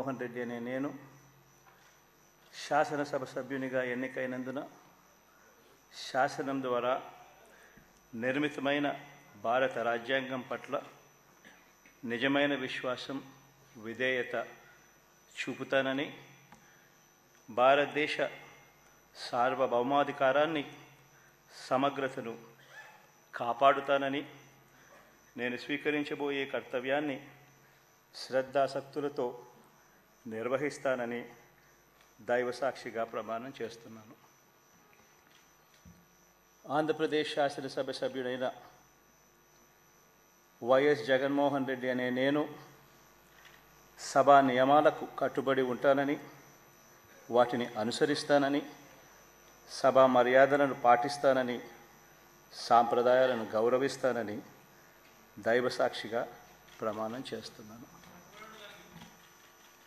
జగన్మోహన్ రెడ్డి అనే నేను శాసనసభ సభ్యునిగా ఎన్నికైనందున శాసనం ద్వారా నిర్మితమైన భారత రాజ్యాంగం పట్ల నిజమైన విశ్వాసం, విధేయత చూపుతానని, భారతదేశ సార్వభౌమాధికారాన్ని, సమగ్రతను కాపాడుతానని, నేను స్వీకరించబోయే కర్తవ్యాన్ని శ్రద్ధాసక్తులతో నిర్వహిస్తానని దైవసాక్షిగా ప్రమాణం చేస్తున్నాను. ఆంధ్రప్రదేశ్ శాసనసభ సభ్యుడైన వైఎస్ జగన్మోహన్ రెడ్డి అనే నేను సభా నియమాలకు కట్టుబడి ఉంటానని, వాటిని అనుసరిస్తానని, సభా మర్యాదలను పాటిస్తానని, సాంప్రదాయాలను గౌరవిస్తానని దైవసాక్షిగా ప్రమాణం చేస్తున్నాను.